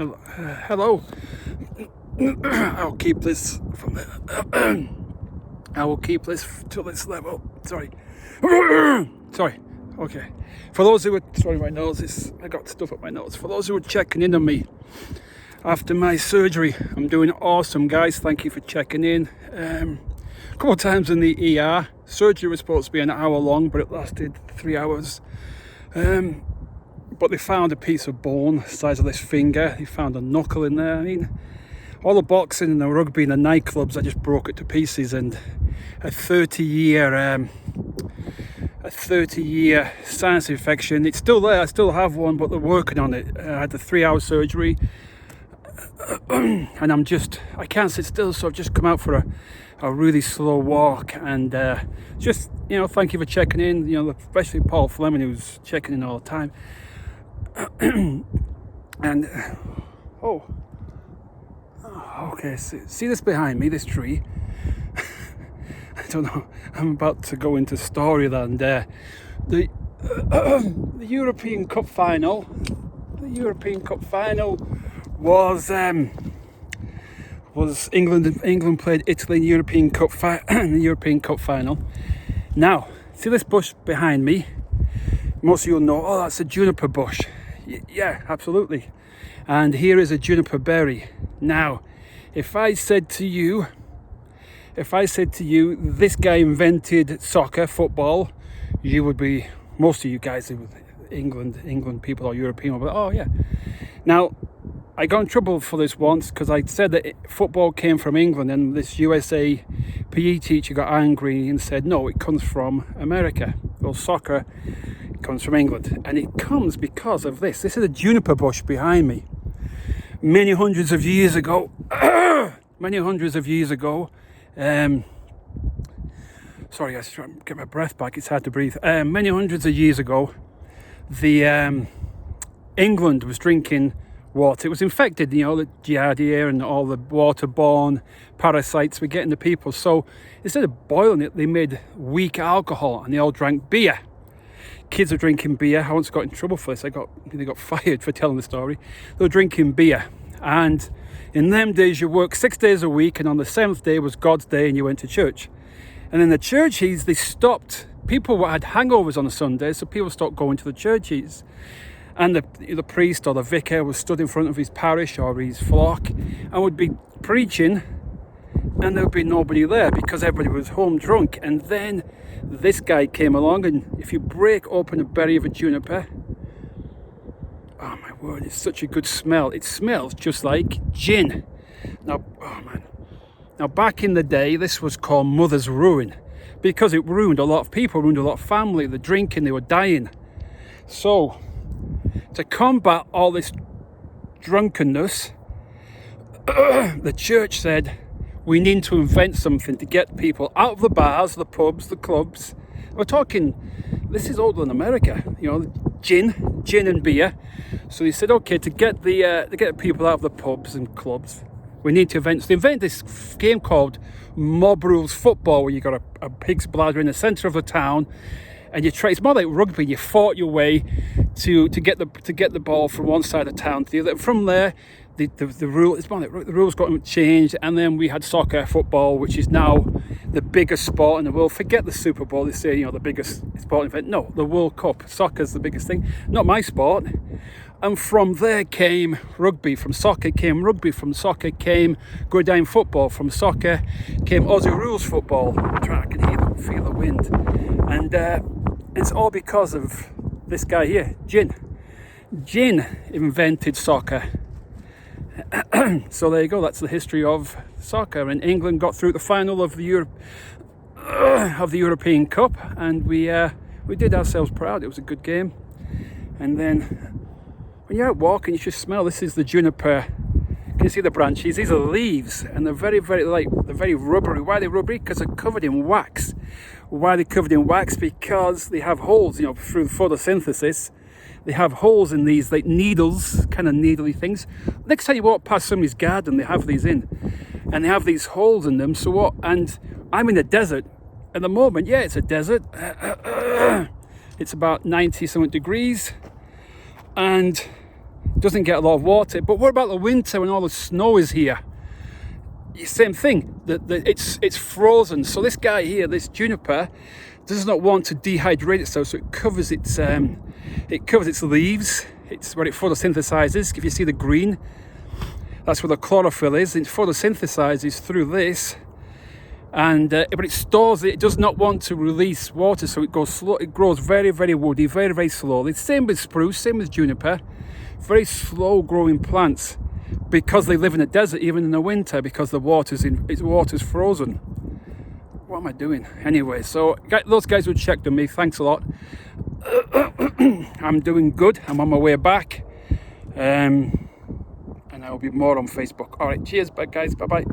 Hello. I'll keep this from the. I will keep this to this level. Sorry. Sorry. Okay. For those who were sorry, my nose is. I got stuff up my nose. For those who were checking in on me after my surgery, I'm doing awesome, guys. Thank you for checking in. A couple of times in the ER. Surgery was supposed to be an hour long, but it lasted 3 hours. But they found a piece of bone the size of this finger. They found a knuckle in there. I mean, all the boxing and the rugby and the nightclubs, I just broke it to pieces. And a 30-year sinus infection. It's still there. I still have one, but they're working on it. I had the 3-hour surgery, and I can't sit still. So I've just come out for a really slow walk, and just thank you for checking in. Especially Paul Fleming, who's checking in all the time. And okay, see this behind me, this tree. I don't know, I'm about to go into Storyland. The European Cup final was England played Italy in the European Cup final. Now, see this bush behind me? Most of you will know, that's a juniper bush. Yeah, absolutely. And here is a juniper berry. Now, if I said to you, this guy invented soccer, football, you would be, most of you guys, England people or European, would be, oh yeah. Now, I got in trouble for this once because I said that football came from England, and this USA PE teacher got angry and said, no, it comes from America. Well, soccer comes from England, and it comes because of this. This is a juniper bush behind me. Many hundreds of years ago, sorry, I trying to get my breath back. It's hard to breathe. Many hundreds of years ago, the England was drinking water. It was infected, the giardia and all the waterborne parasites were getting the people. So instead of boiling it, they made weak alcohol, and they all drank beer. Kids are drinking beer. I once got in trouble for this. They got fired for telling the story. They were drinking beer, and in them days you worked 6 days a week, and on the 7th day was God's day, and you went to church. And in the churches, they stopped. People had hangovers on a Sunday, so people stopped going to the churches. And the priest or the vicar was stood in front of his parish or his flock and would be preaching, and there would be nobody there because everybody was home drunk. And then this guy came along, and if you break open a berry of a juniper, oh my word, it's such a good smell. It smells just like gin. Now, oh man. Now, back in the day, this was called Mother's Ruin because it ruined a lot of people, ruined a lot of family. The drinking, they were dying. So, to combat all this drunkenness, the church said, we need to invent something to get people out of the bars, the pubs, the clubs. We're talking, this is older than America, gin and beer. So they said, okay, to get people out of the pubs and clubs, we need to invent. So they invented this game called Mob Rules Football, where you got a pig's bladder in the centre of the town, and you try. It's more like rugby. You fought your way to get the ball from one side of town to the other. From there, the rule. It's more like the rules got changed, and then we had soccer, football, which is now the biggest sport in the world. Forget the Super Bowl. They say the biggest sporting event. No, the World Cup. Soccer's the biggest thing. Not my sport. And from there came rugby. From soccer came rugby. From soccer came gridiron football. From soccer came Aussie rules football. I can feel the wind. And it's all because of this guy here, Gin. Gin invented soccer. So there you go. That's the history of soccer. And England got through the final of the European Cup, and we did ourselves proud. It was a good game. And then when you're out walking, you should smell. This is the juniper. Can you see the branches? These are leaves, and they're very, very light. They're very rubbery. Why are they rubbery? Because they're covered in wax. Why are they covered in wax? Because they have holes. Through photosynthesis, they have holes in these, like needles, kind of needly things. Next time you walk past somebody's garden, they have these in, and they have these holes in them. So what? And I'm in the desert at the moment. Yeah, it's a desert. It's about 90 something degrees, and doesn't get a lot of water. But what about the winter when all the snow is here? Same thing, it's frozen. So this guy here, this juniper, does not want to dehydrate itself, so it covers its leaves. It's where it photosynthesizes. If you see the green, that's where the chlorophyll is. It photosynthesizes through this, and but it stores it. It does not want to release water, so it goes slow. It grows very, very woody, very, very slowly. Same with spruce, same with juniper. Very slow growing plants, because they live in the desert even in the winter, because the water's frozen. What am I doing? Anyway, so those guys who checked on me, thanks a lot. I'm doing good. I'm on my way back. And I'll be more on Facebook. All right, cheers, bye guys. Bye-bye.